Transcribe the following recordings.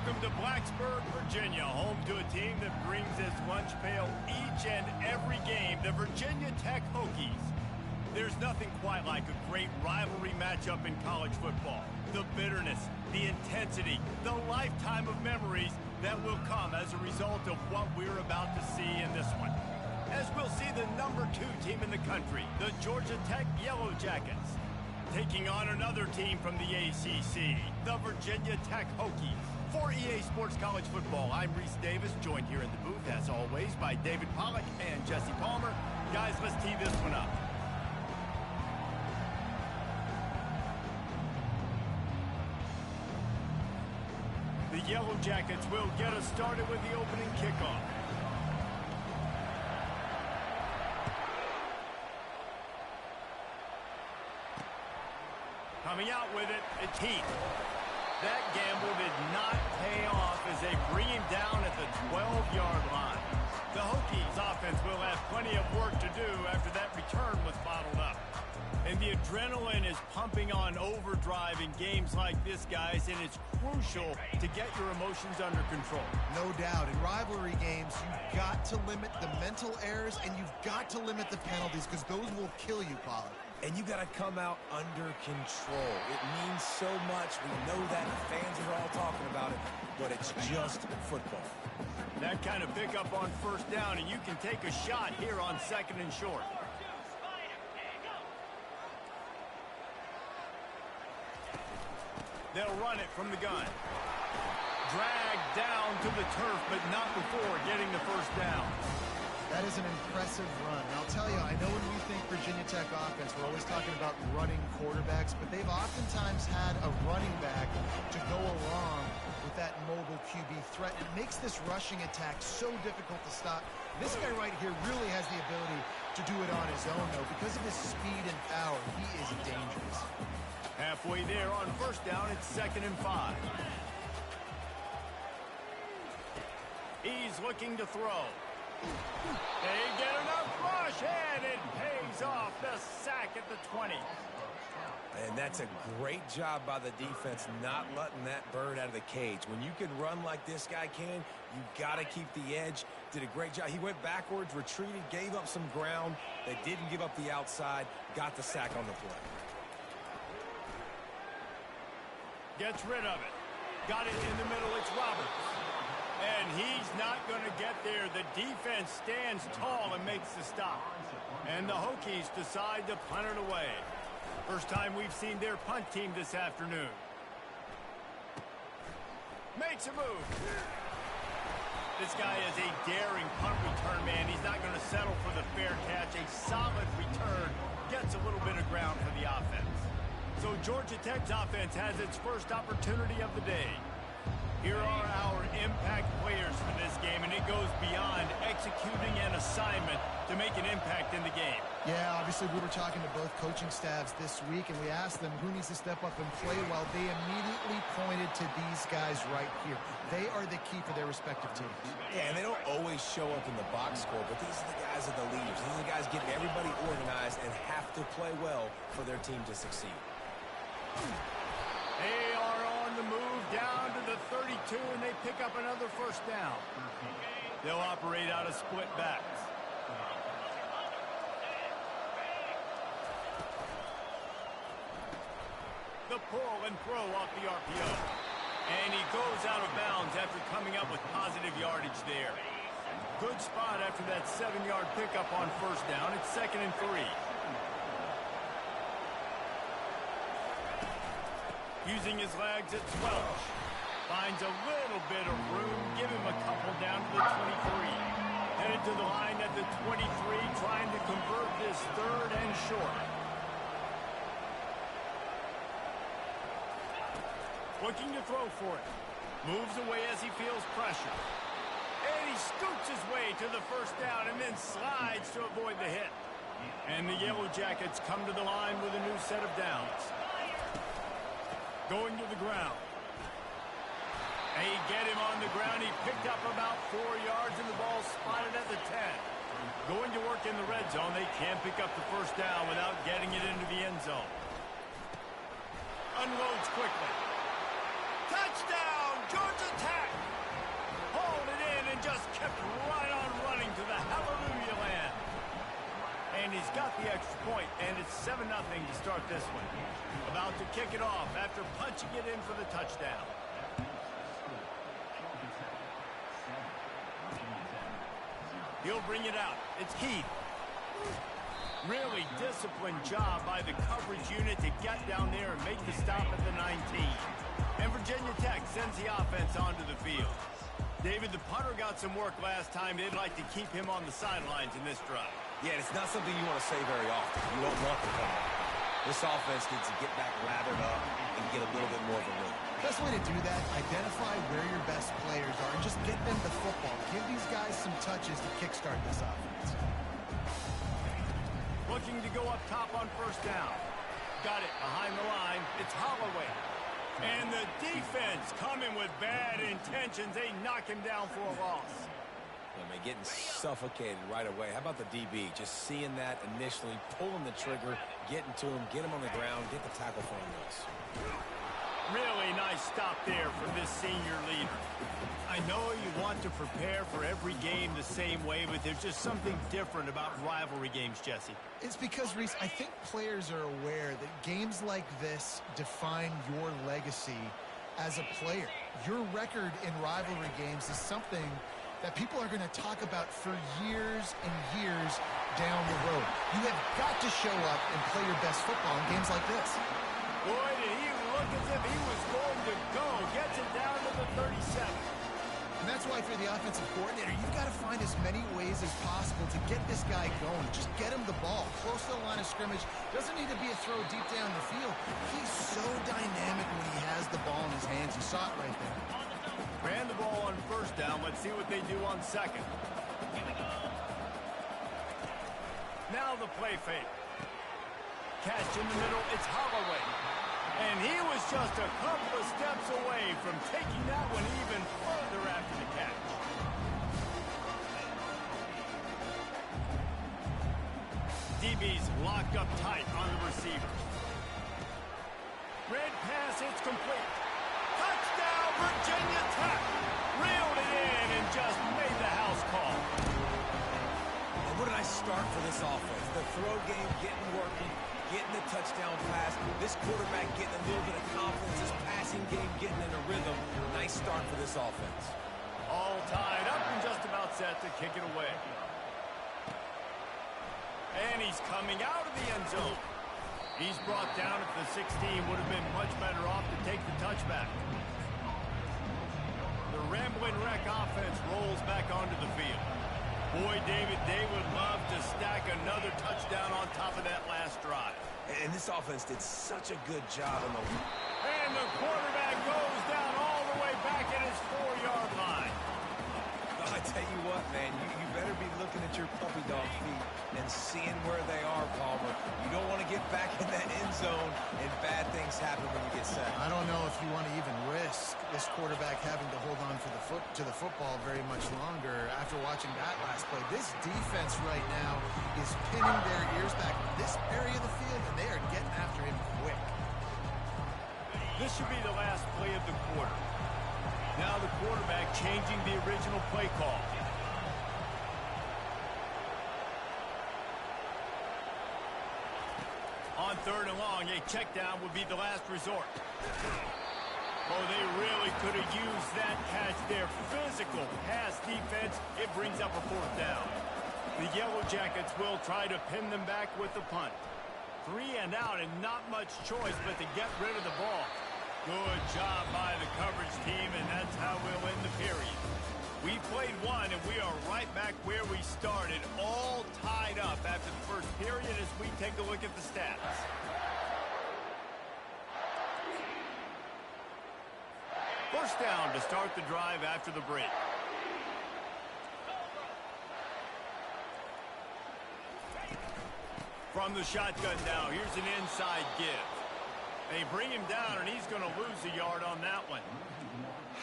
Welcome to Blacksburg, Virginia, home to a team that brings its lunch pail each and every game, the Virginia Tech Hokies. There's nothing quite like a great rivalry matchup in college football. The bitterness, the intensity, the lifetime of memories that will come as a result of what we're about to see in this one. As we'll see the #2 team in the country, the Georgia Tech Yellow Jackets, taking on another team from the ACC, the Virginia Tech Hokies. For EA Sports College Football, I'm Reese Davis, joined here in the booth, as always, by David Pollack and Jesse Palmer. Guys, let's tee this one up. The Yellow Jackets will get us started with the opening kickoff. Coming out with it, it's Heath. That gamble did not pay off as they bring him down at the 12-yard line. The Hokies offense will have plenty of work to do after that return was bottled up. And the adrenaline is pumping on overdrive in games like this, guys, and it's crucial to get your emotions under control. No doubt. In rivalry games, you've got to limit the mental errors, and you've got to limit the penalties, because those will kill you, Pollard. And you got to come out under control. It means so much. We know that. The fans are all talking about it, but it's just football. That kind of pickup on first down, and you can take a shot here on 2nd and short. They'll run it from the gun. Dragged down to the turf, but not before getting the first down. That is an impressive run. And I'll tell you, I know when we think Virginia Tech offense, we're always talking about running quarterbacks, but they've oftentimes had a running back to go along with that mobile QB threat. It makes this rushing attack so difficult to stop. This guy right here really has the ability to do it on his own, though. Because of his speed and power, he is dangerous. Halfway there on first down, it's 2nd and 5. He's looking to throw. They get enough rush, and it pays off. The sack at the 20. And that's a great job by the defense not letting that bird out of the cage. When you can run like this guy can, you got to keep the edge. Did a great job. He went backwards, retreated, gave up some ground. They didn't give up the outside, got the sack on the play. Gets rid of it. Got it in the middle. It's Roberts. And he's not going to get there. The defense stands tall and makes the stop. And the Hokies decide to punt it away. First time we've seen their punt team this afternoon. Makes a move. This guy is a daring punt return man. He's not going to settle for the fair catch. A solid return. Gets a little bit of ground for the offense. So Georgia Tech's offense has its first opportunity of the day. Here are our impact players for this game, and it goes beyond executing an assignment to make an impact in the game. Yeah, obviously we were talking to both coaching staffs this week, and we asked them who needs to step up and play well. They immediately pointed to these guys right here. They are the key for their respective teams. Yeah, and they don't always show up in the box score, but these are the guys that are the leaders. These are the guys getting everybody organized and have to play well for their team to succeed. They are on the move down to the 32, and they pick up another first down. They'll operate out of split backs. The pull and throw off the RPO. And he goes out of bounds after coming up with positive yardage there. Good spot after that 7-yard pickup on first down. It's 2nd and 3. Using his legs, it's Welch. Finds a little bit of room. Give him a couple down to the 23. Headed to the line at the 23, trying to convert this 3rd and short. Looking to throw for it. Moves away as he feels pressure. And he scoots his way to the first down and then slides to avoid the hit. And the Yellow Jackets come to the line with a new set of downs. Going to the ground. They get him on the ground. He picked up about 4 yards, and the ball spotted at the 10. Going to work in the red zone. They can't pick up the first down without getting it into the end zone. Unloads quickly. Touchdown, Georgia Tech. Hauled it in and just kept right on running to the hallelujah land. And he's got the extra point, and it's 7-0 to start this one. About to kick it off after punching it in for the touchdown. He'll bring it out. It's Keith. Really disciplined job by the coverage unit to get down there and make the stop at the 19. And Virginia Tech sends the offense onto the field. David, the punter got some work last time. They'd like to keep him on the sidelines in this drive. Yeah, it's not something you want to say very often. You don't want to come on. This offense needs to get back lathered up and get a little bit more of a rhythm. Best way to do that, identify where your best players are and just get them the football. Give these guys some touches to kickstart this offense. Looking to go up top on first down. Got it behind the line. It's Holloway. And the defense coming with bad intentions. They knock him down for a loss. I mean, getting suffocated right away. How about the DB? Just seeing that initially, pulling the trigger, getting to him, get him on the ground, get the tackle for him. Really nice stop there from this senior leader. I know you want to prepare for every game the same way, but there's just something different about rivalry games, Jesse. It's because, Reese, I think players are aware that games like this define your legacy as a player. Your record in rivalry games is something that people are going to talk about for years and years down the road. You have got to show up and play your best football in games like this. Boy, did he look as if he was going to go. Gets it down to the 37. And that's why, if you're the offensive coordinator, you've got to find as many ways as possible to get this guy going. Just get him the ball close to the line of scrimmage. Doesn't need to be a throw deep down the field. He's so dynamic when he has the ball in his hands. You saw it right there. Ran the ball on first down. Let's see what they do on second. Now the play fake. Catch in the middle. It's Holloway. And he was just a couple of steps away from taking that one even further after the catch. DB's locked up tight on the receiver. Red pass, it's complete. Touchdown, Virginia Tech. Reeled it in and just made the house call. And what a nice start for this offense. The throw game getting working. Getting the touchdown pass. This quarterback getting a little bit of confidence. This passing game getting in a rhythm. Nice start for this offense. All tied up and just about set to kick it away. And he's coming out of the end zone. He's brought down at the 16. Would have been much better off to take the touchback. The Ramblin' Wreck offense rolls back onto the field. Boy, David, they would love to stack another touchdown on top of that last drive. And this offense did such a good job on the... And the quarterback goes down all the way back at his 4-yard line. I tell you what, man, you better be looking at your puppy dog feet and seeing where they are, Palmer. You don't want to get back in that end zone and bad things happen when you get set. I don't know if you want to even risk this quarterback having to hold on for to the football very much longer after watching that last play. This defense right now is pinning their ears back in this area of the field, and they are getting after him quick. This should be the last play of the quarter. Now the quarterback changing the original play call. On third and long, a check down would be the last resort. Oh, they really could have used that catch there. Physical pass defense. It brings up a fourth down. The Yellow Jackets will try to pin them back with the punt. 3 and out and not much choice but to get rid of the ball. Good job by the coverage team, and that's how we'll end the period. We played one, and we are right back where we started, all tied up after the first period as we take a look at the stats. First down to start the drive after the break. From the shotgun now, here's an inside give. They bring him down, and he's going to lose a yard on that one.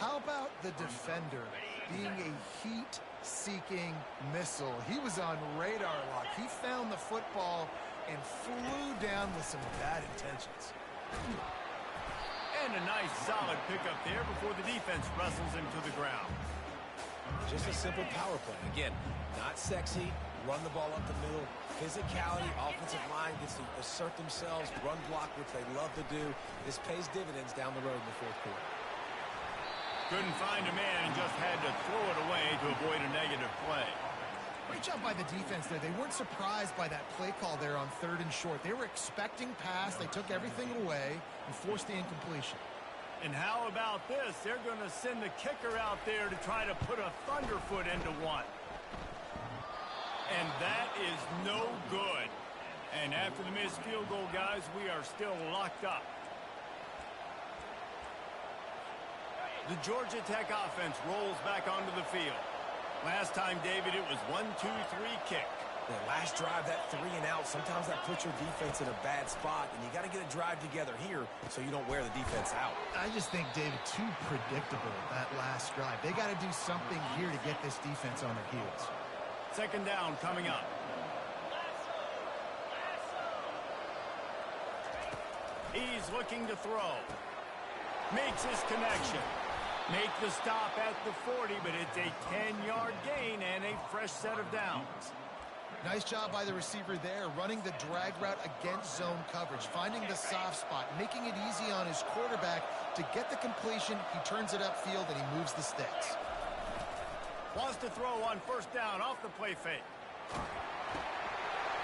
How about the defender being a heat-seeking missile? He was on radar lock. He found the football and flew down with some bad intentions. And a nice solid pickup there before the defense wrestles him to the ground. Just a simple power play. Again, not sexy, run the ball up the middle. Physicality, offensive line gets to assert themselves, run block, which they love to do. This pays dividends down the road in the fourth quarter. Couldn't find a man and just had to throw it away to avoid a negative play. Great job by the defense there. They weren't surprised by that play call there on 3rd and short. They were expecting pass. They took everything away and forced the incompletion. And how about this? They're going to send the kicker out there to try to put a thunderfoot into one. And that is no good. And after the missed field goal, guys, we are still locked up. The Georgia Tech offense rolls back onto the field. Last time, David, it was 1-2-3 kick. The last drive, that 3 and out, sometimes that puts your defense in a bad spot, and you got to get a drive together here so you don't wear the defense out. I just think, David, too predictable that last drive. They got to do something here to get this defense on their heels. 2nd down coming up. He's looking to throw. Makes his connection. Make the stop at the 40, but it's a 10-yard gain and a fresh set of downs. Nice job by the receiver there, running the drag route against zone coverage, finding the soft spot, making it easy on his quarterback to get the completion. He turns it upfield, and he moves the sticks. Wants to throw on 1st down off the play fake.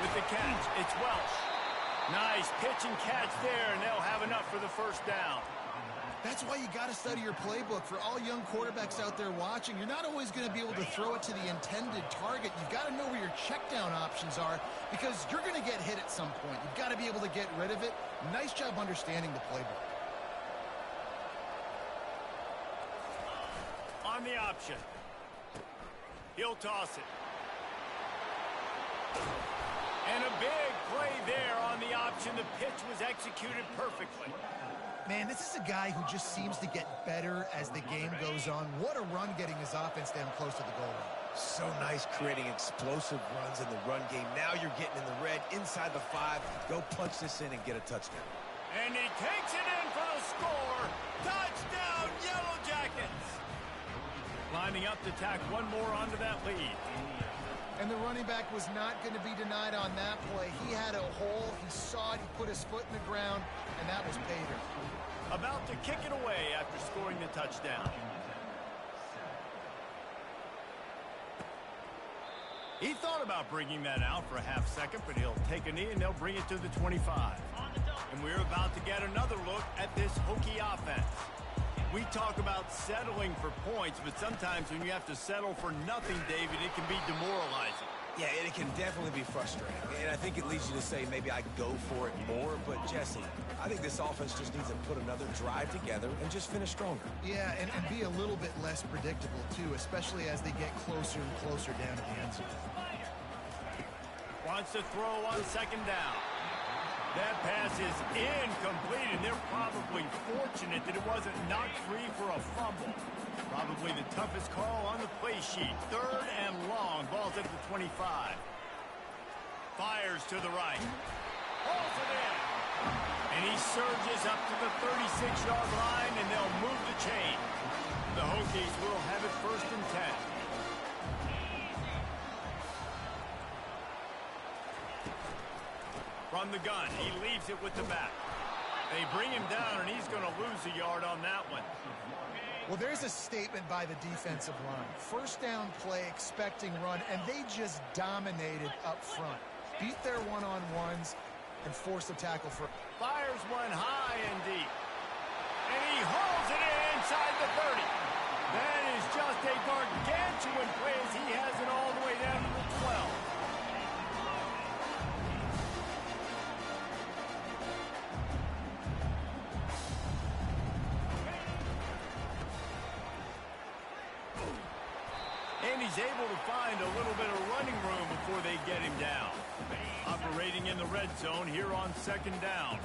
With the catch, it's Welsh. Nice pitch and catch there, and they'll have enough for the 1st down. That's why you got to study your playbook. For all young quarterbacks out there watching, you're not always going to be able to throw it to the intended target. You've got to know where your check down options are because you're going to get hit at some point. You've got to be able to get rid of it. Nice job understanding the playbook. On the option. He'll toss it. And a big play there on the option. The pitch was executed perfectly. Man, this is a guy who just seems to get better as the game goes on. What a run getting his offense down close to the goal line. So nice creating explosive runs in the run game. Now you're getting in the red inside the 5. Go punch this in and get a touchdown. And he takes it in for the score. Touchdown, Yellow Jackets. Lining up to tack one more onto that lead. And the running back was not going to be denied on that play. He had a hole. He saw it. He put his foot in the ground, and that was pay dirt. About to kick it away after scoring the touchdown. He thought about bringing that out for a half second, but he'll take a knee and they'll bring it to the 25. And we're about to get another look at this Hokie offense. We talk about settling for points, but sometimes when you have to settle for nothing, David, it can be demoralizing. Yeah, it can definitely be frustrating. And I think it leads you to say maybe I go for it more. But, Jesse, I think this offense just needs to put another drive together and just finish stronger. Yeah, and be a little bit less predictable, too, especially as they get closer and closer down to the end zone. Wants to throw on 2nd down. That pass is incomplete, and they're probably fortunate that it wasn't knocked free for a fumble. Probably the toughest call on the play sheet. 3rd and long. Ball's at the 25. Fires to the right. Holds it in. And he surges up to the 36-yard line, and they'll move the chain. The Hokies will have it 1st and 10. From the gun, he leaves it with the back. They bring him down, and he's going to lose a yard on that one. Well, there's a statement by the defensive line. 1st down play, expecting run, and they just dominated up front. Beat their one-on-ones and forced a tackle for... Fires one high and deep. And he hauls it in inside the 30. That is just a gargantuan play as he has it all the way down to the 12. And he's able to find a little bit of running room before they get him down. Operating in the red zone here on 2nd down.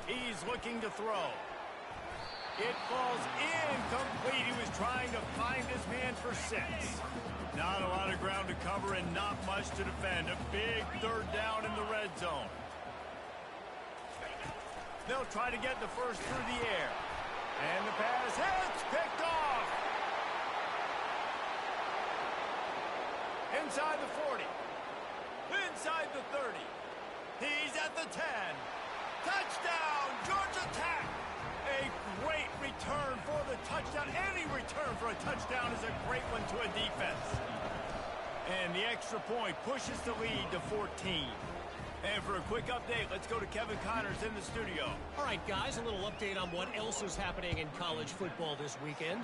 He's looking to throw. It falls incomplete. He was trying to find his man for 6. Not a lot of ground to cover and not much to defend. A big third down in the red zone. They'll try to get the first through the air. And the pass hits, picked off. Inside the 40. Inside the 30. He's at the 10. Touchdown, Georgia Tech. A great return for the touchdown. Any return for a touchdown is a great one to a defense. And the extra point pushes the lead to 14. And for a quick update, let's go to Kevin Connors in the studio. All right, guys, a little update on what else is happening in college football this weekend.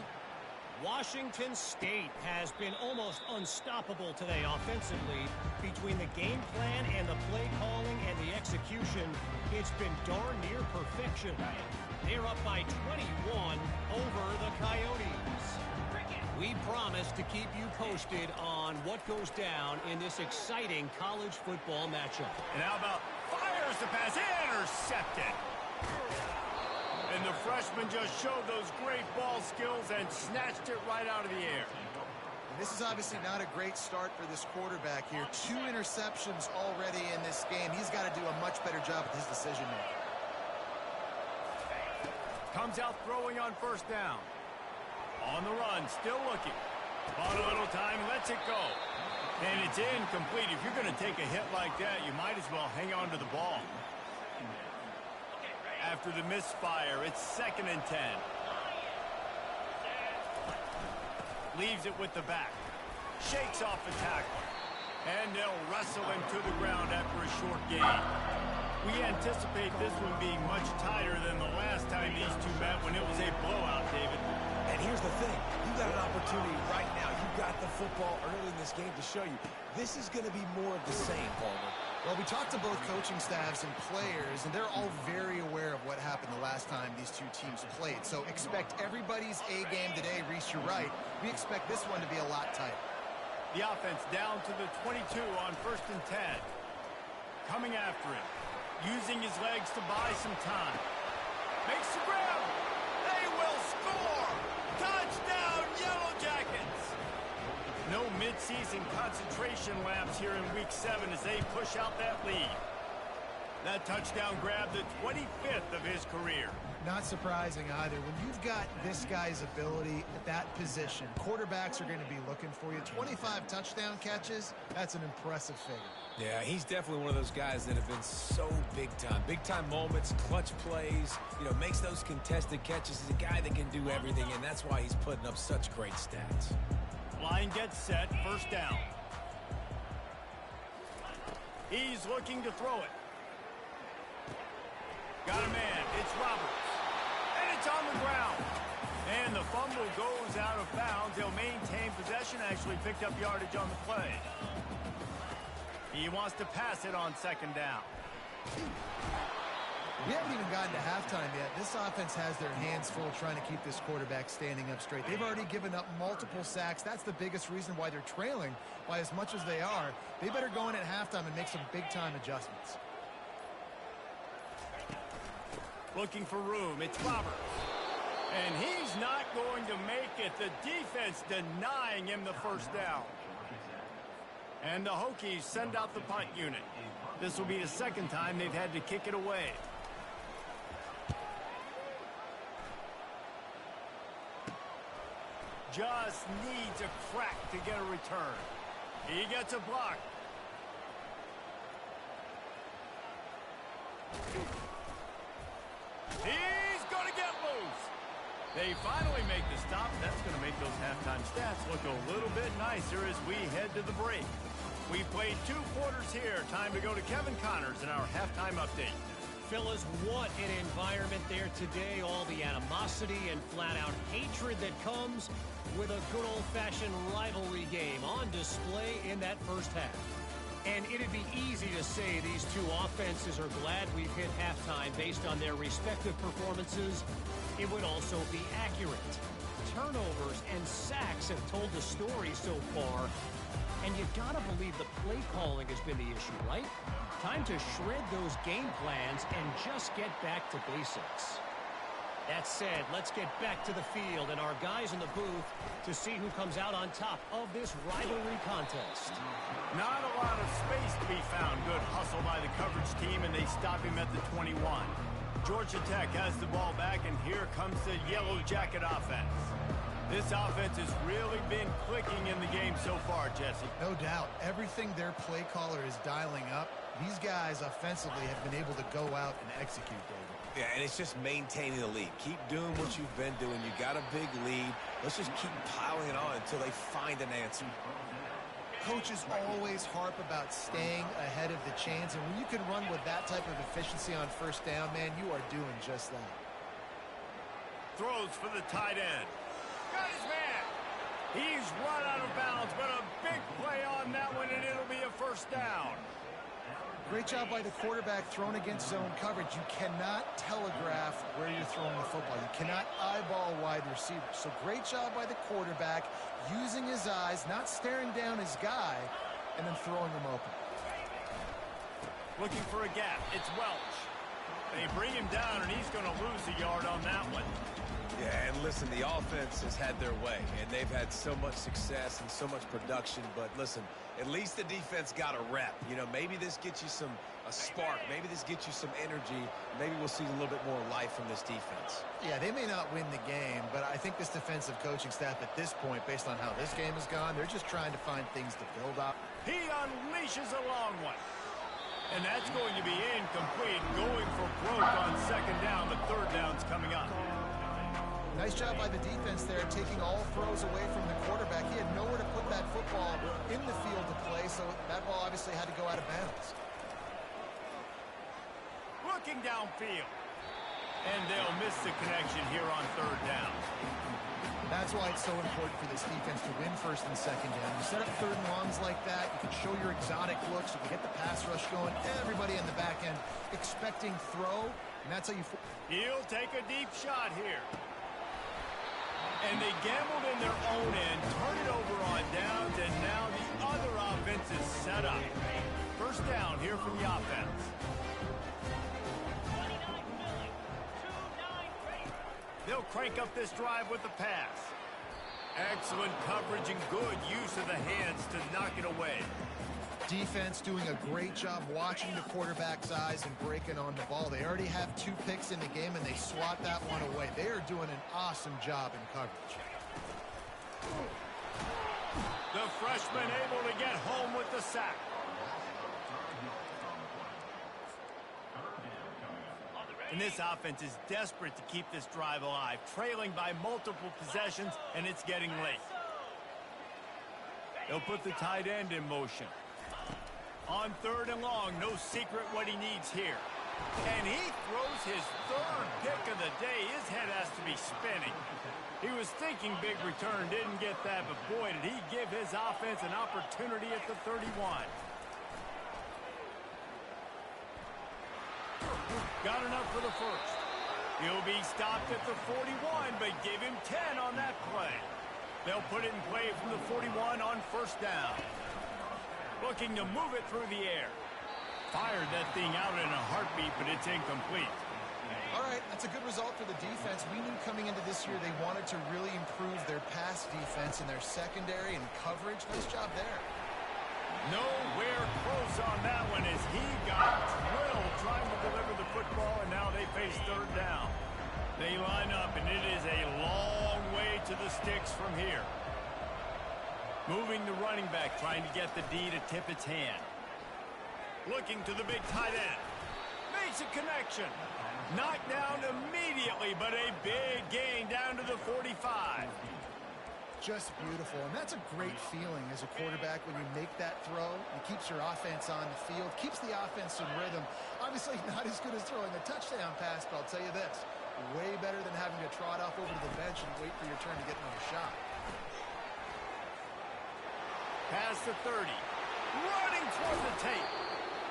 Washington State has been almost unstoppable today offensively. Between the game plan and the play calling and the execution, it's been darn near perfection. They're up by 21 over the Coyotes. We promise to keep you posted on what goes down in this exciting college football matchup. And how about fires the pass, intercepted. And the freshman just showed those great ball skills and snatched it right out of the air. And this is obviously not a great start for this quarterback here. 2 interceptions already in this game. He's got to do a much better job with his decision making. Comes out throwing on first down. On the run, still looking. On a little time, lets it go. And it's incomplete. If you're going to take a hit like that, you might as well hang on to the ball. After the misfire, it's 2nd and 10. Leaves it with the back. Shakes off the tackle. And they'll wrestle him to the ground after a short gain. We anticipate this one being much tighter than the last time these two met when it was a blowout, David. And here's the thing. You've got an opportunity right now. You've got the football early in this game to show you. This is going to be more of the same, Palmer. Well, we talked to both coaching staffs and players, and they're all very aware of what happened the last time these two teams played. So expect everybody's A game today. Reese, you're right. We expect this one to be a lot tighter. The offense down to the 22 on 1st and 10. Coming after him. Using his legs to buy some time. Makes the grab. They will score. Touchdown, Yellow Jackets. No midseason concentration laps here in Week 7 as they push out that lead. That touchdown grab, the 25th of his career. Not surprising either. When you've got this guy's ability at that position, quarterbacks are going to be looking for you. 25 touchdown catches, that's an impressive figure. Yeah, he's definitely one of those guys that have been so big time. Big time moments, clutch plays, makes those contested catches. He's a guy that can do everything, and that's why he's putting up such great stats. Line gets set, first down. He's looking to throw it. Got a man, it's Roberts. And it's on the ground. And the fumble goes out of bounds. They'll maintain possession, actually picked up yardage on the play. He wants to pass it on 2nd down. We haven't even gotten to halftime yet. This offense has their hands full trying to keep this quarterback standing up straight. They've already given up multiple sacks. That's the biggest reason why they're trailing by as much as they are. They better go in at halftime and make some big-time adjustments. Looking for room. It's Roberts. And he's not going to make it. The defense denying him the first down. And the Hokies send out the punt unit. This will be the 2nd time they've had to kick it away. Just needs a crack to get a return. He gets a block. He's going to get loose. They finally make the stop. That's going to make those halftime stats look a little bit nicer as we head to the break. We played 2 quarters here. Time to go to Kevin Connors in our halftime update. Fellas, what an environment there today. All the animosity and flat-out hatred that comes with a good old-fashioned rivalry game on display in that first half. And it'd be easy to say these two offenses are glad we've hit halftime based on their respective performances. It would also be accurate. Turnovers and sacks have told the story so far. And you've got to believe the play calling has been the issue, right? Time to shred those game plans and just get back to basics. That said, let's get back to the field and our guys in the booth to see who comes out on top of this rivalry contest. Not a lot of space to be found. Good hustle by the coverage team, and they stop him at the 21. Georgia Tech has the ball back, and here comes the Yellow Jacket offense. This offense has really been clicking in the game so far, Jesse. No doubt. Everything their play caller is dialing up, these guys offensively have been able to go out and execute, David. Yeah, and it's just maintaining the lead. Keep doing what you've been doing. You got a big lead. Let's just keep piling it on until they find an answer. Coaches always harp about staying ahead of the chains, and when you can run with that type of efficiency on first down, man, you are doing just that. Throws for the tight end. Got his man. He's run out of bounds, but a big play on that one, and it'll be a first down. Great job by the quarterback thrown against zone coverage. You cannot telegraph where you're throwing the football. You cannot eyeball wide receivers. So great job by the quarterback using his eyes, not staring down his guy, and then throwing him open. Looking for a gap. It's Welch. They bring him down, and he's going to lose a yard on that one. Yeah, and listen, the offense has had their way, and they've had so much success and so much production. But listen, at least the defense got a rep. You know, maybe this gets you a spark. Maybe this gets you some energy. Maybe we'll see a little bit more life from this defense. Yeah, they may not win the game, but I think this defensive coaching staff at this point, based on how this game has gone, they're just trying to find things to build up. He unleashes a long one. And that's going to be incomplete. Going for broke on second down. The third down's coming up. Nice job by the defense there, taking all throws away from the quarterback. He had nowhere to put that football in the field to play, so that ball obviously had to go out of bounds. Looking downfield. And they'll miss the connection here on third down. That's why it's so important for this defense to win first and second down. You set up third and longs like that, you can show your exotic looks, you can get the pass rush going, everybody in the back end expecting throw, and that's how you... He'll take a deep shot here. And they gambled in their own end, turn it over on downs, and now the other offense is set up. First down here from the offense. They'll crank up this drive with the pass. Excellent coverage and good use of the hands to knock it away. Defense doing a great job watching the quarterback's eyes and breaking on the ball. They already have 2 picks in the game, and they swat that one away. They are doing an awesome job in coverage. The freshman able to get home with the sack. And this offense is desperate to keep this drive alive, trailing by multiple possessions, and it's getting late. They'll put the tight end in motion. On third and long, no secret what he needs here. And he throws his third pick of the day. His head has to be spinning. He was thinking big return, didn't get that, but boy, did he give his offense an opportunity at the 31. Got enough for the first. He'll be stopped at the 41, but give him 10 on that play. They'll put it in play from the 41 on first down. Looking to move it through the air. Fired that thing out in a heartbeat, but it's incomplete. All right, that's a good result for the defense. We knew coming into this year they wanted to really improve their pass defense and their secondary and coverage. Nice job there. Nowhere close on that one as he got drilled trying to deliver the football, and now they face third down. They line up, and it is a long way to the sticks from here. Moving the running back, trying to get the D to tip its hand. Looking to the big tight end. Makes a connection. Knocked down immediately, but a big gain down to the 45. Just beautiful, and that's a great feeling as a quarterback when you make that throw. It keeps your offense on the field, keeps the offense in rhythm. Obviously not as good as throwing a touchdown pass, but I'll tell you this, way better than having to trot off over to the bench and wait for your turn to get another shot. Past the 30, running toward the tape,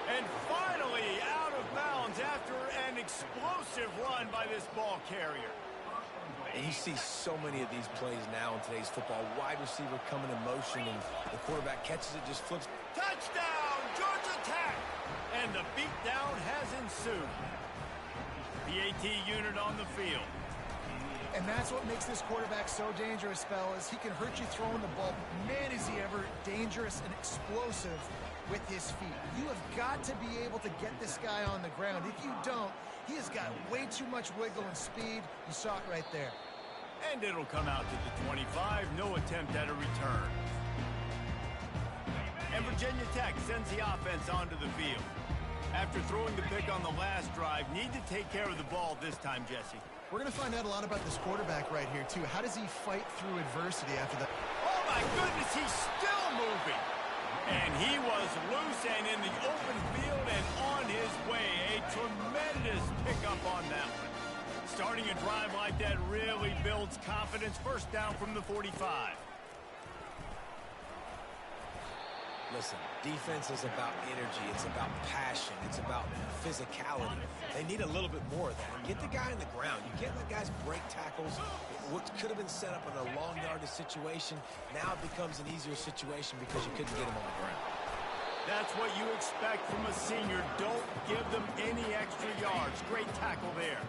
and finally out of bounds after an explosive run by this ball carrier. And you see so many of these plays now in today's football. Wide receiver coming in motion, and the quarterback catches it, just flips. Touchdown, Georgia Tech! And the beatdown has ensued. The AT unit on the field. And that's what makes this quarterback so dangerous, fellas. He can hurt you throwing the ball. Man, is he ever dangerous and explosive with his feet. You have got to be able to get this guy on the ground. If you don't, he has got way too much wiggle and speed. You saw it right there. And it'll come out to the 25. No attempt at a return. And Virginia Tech sends the offense onto the field. After throwing the pick on the last drive, need to take care of the ball this time, Jesse. We're going to find out a lot about this quarterback right here, too. How does he fight through adversity after that? Oh, my goodness, he's still moving. And he was loose and in the open field and on his way. A tremendous pickup on that one. Starting a drive like that really builds confidence. First down from the 45. Listen, defense is about energy. It's about passion. It's about physicality. They need a little bit more of that. Get the guy on the ground. You can't let guys break tackles. What could have been set up in a long yardage situation, now it becomes an easier situation because you couldn't get him on the ground. That's what you expect from a senior. Don't give them any extra yards. Great tackle there.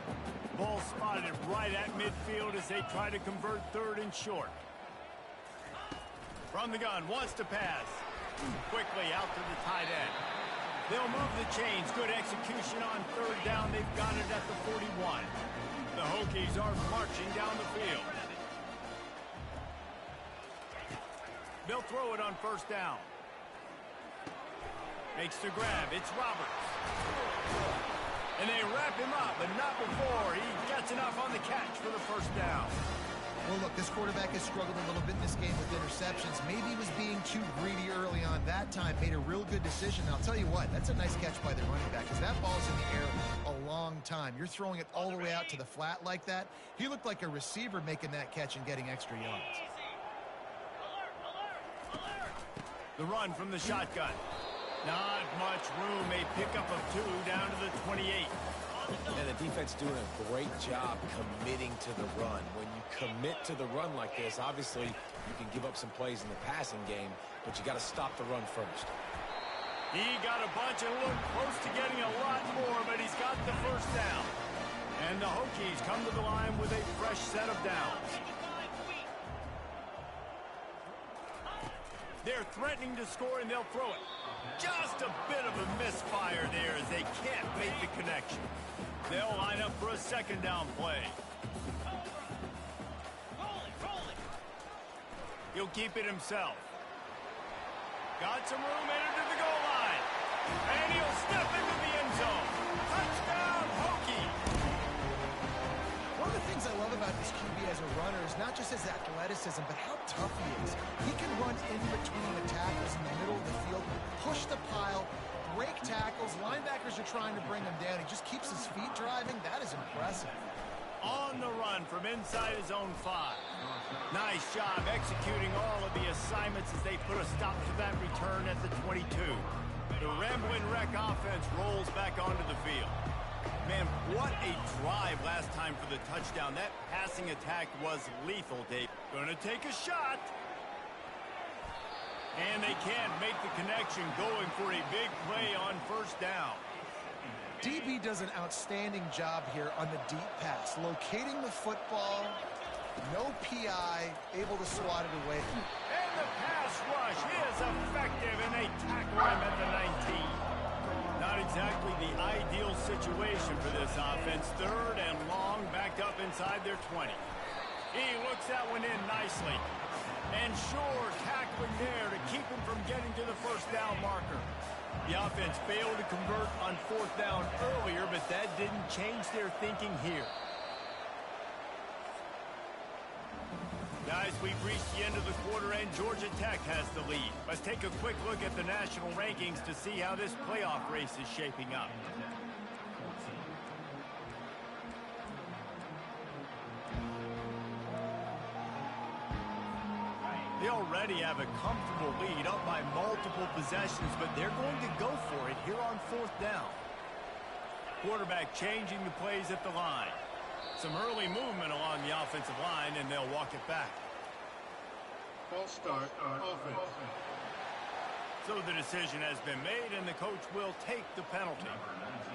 Ball spotted right at midfield as they try to convert third and short. From the gun, wants to pass. Quickly out to the tight end. They'll move the chains. Good execution on third down. They've got it at the 41. The Hokies are marching down the field. They'll throw it on first down. Makes the grab. It's Roberts. And they wrap him up, but not before he gets enough on the catch for the first down. Well, look, this quarterback has struggled a little bit in this game with interceptions. Maybe he was being too greedy early on. That time made a real good decision. And I'll tell you what, that's a nice catch by the running back because that ball's in the air a long time. You're throwing it all the way out to the flat like that. He looked like a receiver making that catch and getting extra yards. The run from the shotgun. Not much room. A pickup of 2 down to the 28. And the defense doing a great job committing to the run. When you commit to the run like this, obviously you can give up some plays in the passing game, but you got to stop the run first. He got a bunch and looked close to getting a lot more, but he's got the first down. And the Hokies come to the line with a fresh set of downs. They're threatening to score, and they'll throw it. Just a bit of a misfire there as they can't make the connection. They'll line up for a second down play. He'll keep it himself. Got some room into the goal line. And he'll step into the end zone. Touchdown, Hokie! One of the things I love about this QB as a runner is not just his athleticism, but how tough he is. He can run in between the tackles in the middle of the field, push the pile, break tackles. Linebackers are trying to bring him down. He just keeps his feet driving. That is impressive. On the run from inside his own 5. Nice job executing all of the assignments as they put a stop to that return at the 22. The Ramblin' Wreck offense rolls back onto the field. Man, what a drive last time for the touchdown. That passing attack was lethal, Dave. Gonna take a shot. And they can't make the connection, going for a big play on first down. DB does an outstanding job here on the deep pass, locating the football, no PI, able to swat it away. And the pass rush is effective, and they tackle him at the 19. Not exactly the ideal situation for this offense. Third and long, backed up inside their 20. He looks that one in nicely. And sure, tackling there to keep him from getting to the first down marker. The offense failed to convert on fourth down earlier, but that didn't change their thinking here. Guys, we've reached the end of the quarter, and Georgia Tech has the lead. Let's take a quick look at the national rankings to see how this playoff race is shaping up. They already have a comfortable lead, up by multiple possessions, but they're going to go for it here on fourth down. Quarterback changing the plays at the line. Some early movement along the offensive line, and they'll walk it back. False start on offense. So the decision has been made, and the coach will take the penalty.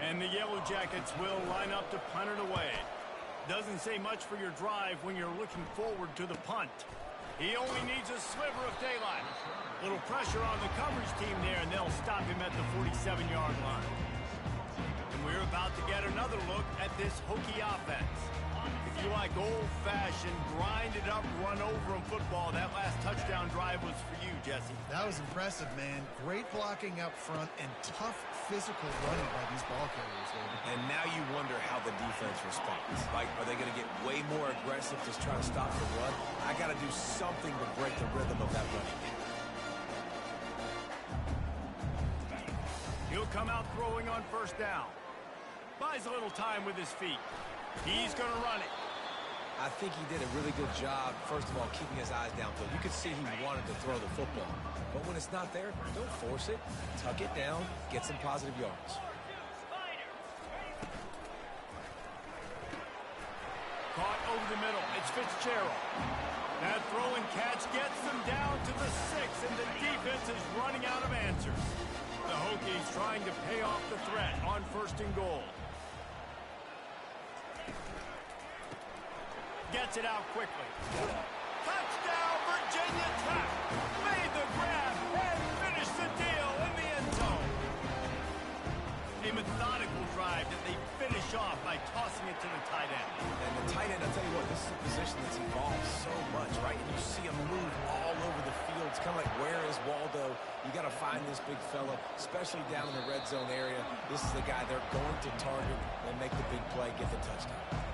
And the Yellow Jackets will line up to punt it away. Doesn't say much for your drive when you're looking forward to the punt. He only needs a sliver of daylight. Little pressure on the coverage team there, and they'll stop him at the 47-yard line. And we're about to get another look at this Hokie offense. If you like old-fashioned, grind-it-up, run-over-'em football, that last touchdown drive was for you, Jesse. That was impressive, man. Great blocking up front and tough physical running by these ball carriers, David. And now you wonder how the defense responds. Like, are they going to get way more aggressive just trying to stop the run? I got to do something to break the rhythm of that running game. He'll come out throwing on first down. Buys a little time with his feet. He's going to run it. I think he did a really good job, first of all, keeping his eyes downfield. You could see he wanted to throw the football. But when it's not there, don't force it. Tuck it down. Get some positive yards. Caught over the middle. It's Fitzgerald. That throw and catch gets them down to the 6, and the defense is running out of answers. The Hokies trying to pay off the threat on first and goal. Gets it out quickly. Touchdown, Virginia Tech. Made the grab and finished the deal in the end zone. A methodical drive that they finish off by tossing it to the tight end. And the tight end, I'll tell you what, this is a position that's evolved so much, right? And you see him move all over the field. It's kind of like, where is Waldo? You got to find this big fella, especially down in the red zone area. This is the guy they're going to target and make the big play, get the touchdown.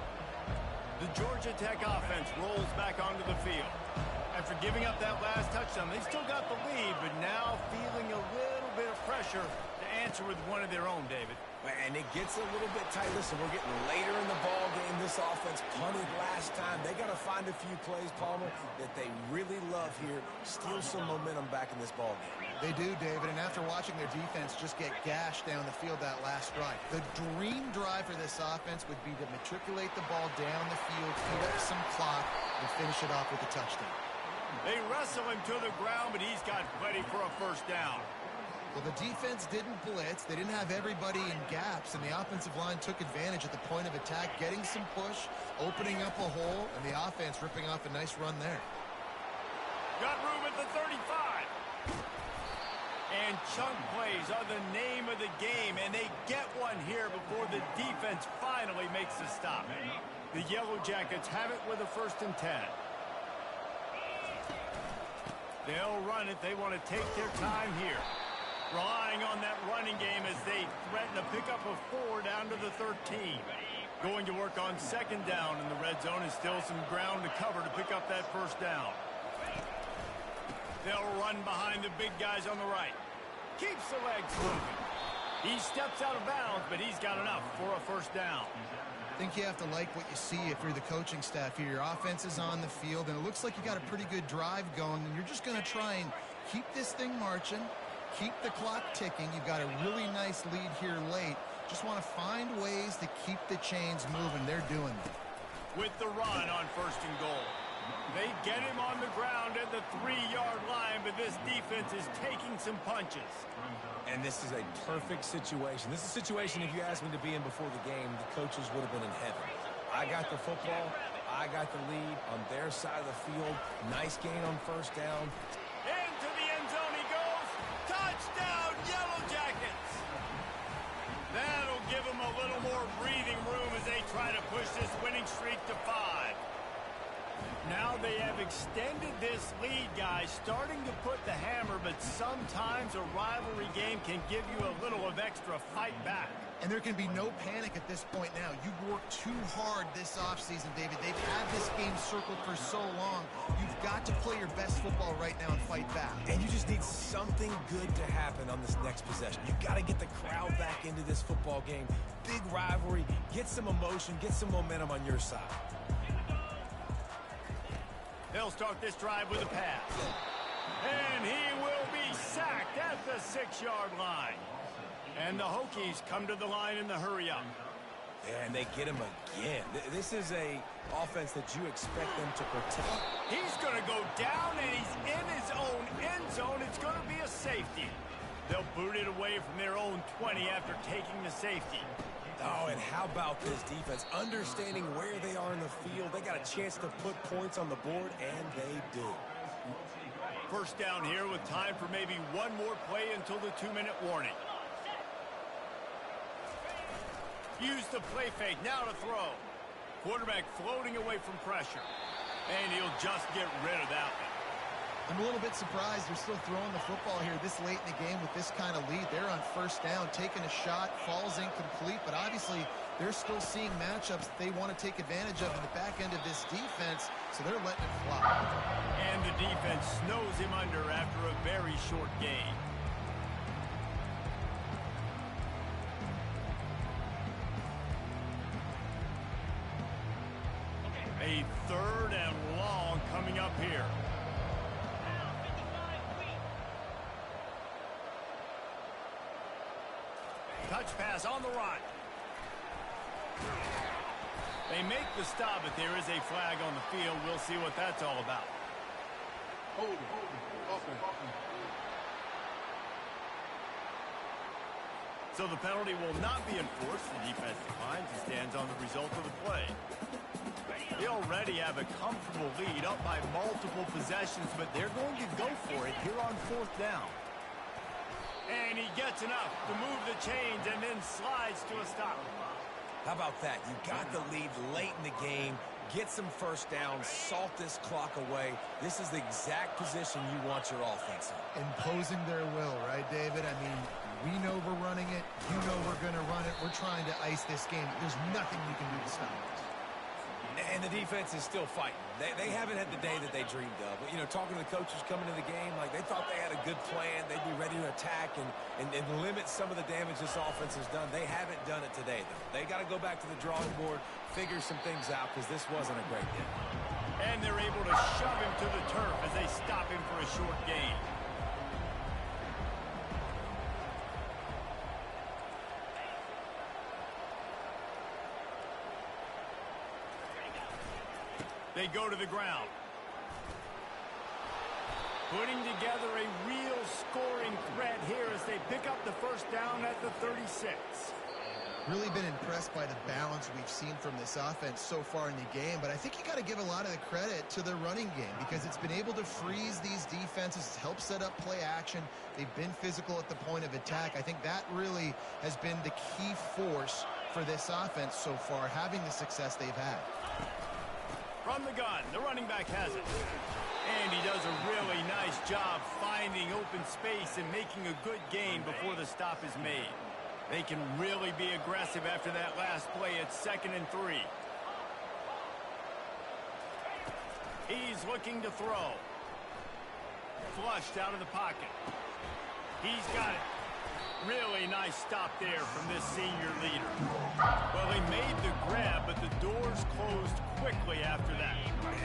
The Georgia Tech offense rolls back onto the field. After giving up that last touchdown, they still got the lead, but now feeling a little bit of pressure to answer with one of their own, David. And it gets a little bit tight. Listen, we're getting later in the ball game. This offense punted last time. They got to find a few plays, Palmer, that they really love here. Steal some momentum back in this ball game. They do, David, and after watching their defense just get gashed down the field that last drive, the dream drive for this offense would be to matriculate the ball down the field, feed up some clock, and finish it off with a touchdown. They wrestle him to the ground, but he's got plenty for a first down. Well, the defense didn't blitz. They didn't have everybody in gaps, and the offensive line took advantage at the point of attack, getting some push, opening up a hole, and the offense ripping off a nice run there. Got room at the 35. And chunk plays are the name of the game, and they get one here before the defense finally makes the stop. The Yellow Jackets have it with a 1st and 10. They'll run it. They want to take their time here. Relying on that running game as they threaten to pick up a 4 down to the 13. Going to work on 2nd down in the red zone, and still some ground to cover to pick up that 1st down. They'll run behind the big guys on the right. Keeps the legs moving. He steps out of bounds, but he's got enough for a 1st down. I think you have to like what you see if you're the coaching staff here. Your offense is on the field, and it looks like you got a pretty good drive going, and you're just going to try and keep this thing marching, keep the clock ticking. You've got a really nice lead here late. Just want to find ways to keep the chains moving. They're doing that. With the run on 1st and goal. They get him on the ground at the 3-yard line, but this defense is taking some punches. And this is a perfect situation. This is a situation, if you asked me to be in before the game, the coaches would have been in heaven. I got the football. I got the lead on their side of the field. Nice gain on 1st down. Into the end zone he goes. Touchdown, Yellow Jackets. That'll give them a little more breathing room as they try to push this winning streak to 5. Now they have extended this lead, guys, starting to put the hammer, but sometimes a rivalry game can give you a little of extra fight back. And there can be no panic at this point now. You've worked too hard this offseason, David. They've had this game circled for so long. You've got to play your best football right now and fight back. And you just need something good to happen on this next possession. You got to get the crowd back into this football game. Big rivalry. Get some emotion. Get some momentum on your side. They'll start this drive with a pass. And he will be sacked at the 6-yard line. And the Hokies come to the line in the hurry-up. And they get him again. This is a offense that you expect them to protect. He's going to go down, and he's in his own end zone. It's going to be a safety. They'll boot it away from their own 20 after taking the safety. Oh, and how How about this defense? Understanding where they are in the field. They got a chance to put points on the board, and they do. First down here with time for maybe one more play until the 2-minute warning. Use the play fake. Now to throw. Quarterback floating away from pressure. And he'll just get rid of that one. I'm a little bit surprised they're still throwing the football here this late in the game with this kind of lead. They're on first down, taking a shot, falls incomplete, but obviously they're still seeing matchups that they want to take advantage of in the back end of this defense, so they're letting it fly. And the defense snows him under after a very short gain. A 3rd and long coming up here. Touch pass on the run. They make the stop, but there is a flag on the field. We'll see what that's all about. Hold. Offense. So the penalty will not be enforced. The defense declines and stands on the result of the play. They already have a comfortable lead up by multiple possessions, but they're going to go for it here on 4th down. And he gets enough to move the chains and then slides to a stop. How about that? You got the lead late in the game. Get some first downs. Salt this clock away. This is the exact position you want your offense in. Imposing their will, right, David? I mean, we know we're running it. You know we're going to run it. We're trying to ice this game. There's nothing you can do to stop us. And the defense is still fighting. They haven't had the day that they dreamed of. But, you know, talking to the coaches coming to the game, like they thought they had a good plan. They'd be ready to attack and limit some of the damage this offense has done. They haven't done it today, though. They got to go back to the drawing board, figure some things out, because this wasn't a great day. And they're able to shove him to the turf as they stop him for a short gain. They go to the ground. Putting together a real scoring threat here as they pick up the first down at the 36. Really been impressed by the balance we've seen from this offense so far in the game, but I think you got to give a lot of the credit to the running game because it's been able to freeze these defenses, help set up play action. They've been physical at the point of attack. I think that really has been the key force for this offense so far, having the success they've had. From the gun, the running back has it. And he does a really nice job finding open space and making a good gain before the stop is made. They can really be aggressive after that last play. It's 2nd and 3. He's looking to throw. Flushed out of the pocket. He's got it. Really nice stop there from this senior leader. Well, they made the grab, but the doors closed quickly after that.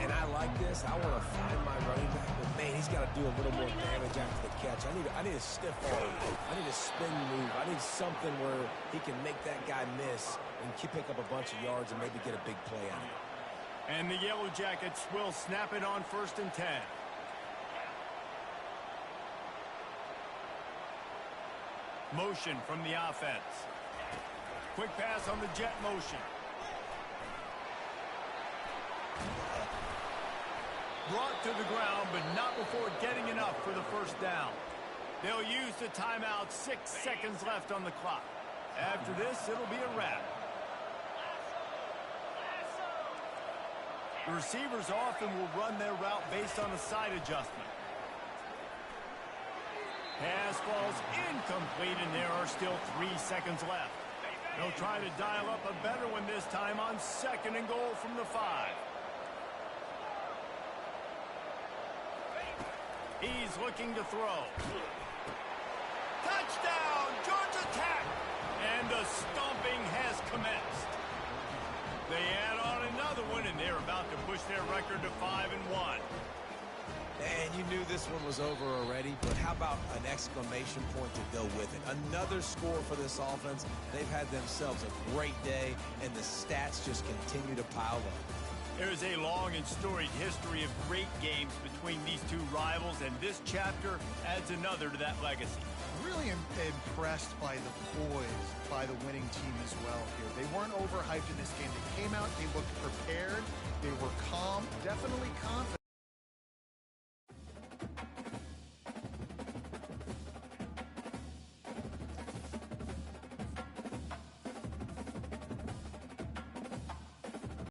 And I like this. I want to find my running back, but man, he's got to do a little more damage after the catch. I need a stiff arm. I need a spin move. I need something where he can make that guy miss and pick up a bunch of yards and maybe get a big play out of it. And the Yellow Jackets will snap it on 1st and 10. Motion from the offense. Quick pass on the jet motion. Brought to the ground, but not before getting enough for the first down. They'll use the timeout. 6 seconds left on the clock. After this, it'll be a wrap. The receivers often will run their route based on a side adjustment. Pass falls incomplete, and there are still 3 seconds left. They'll try to dial up a better one this time on 2nd and goal from the 5. He's looking to throw. Touchdown, Georgia Tech! And the stomping has commenced. They add on another one, and they're about to push their record to 5-1. And you knew this one was over already, but how about an exclamation point to go with it? Another score for this offense. They've had themselves a great day, and the stats just continue to pile up. There's a long and storied history of great games between these two rivals, and this chapter adds another to that legacy. really impressed by the poise by the winning team as well here. They weren't overhyped in this game. They came out, they looked prepared, they were calm, definitely confident.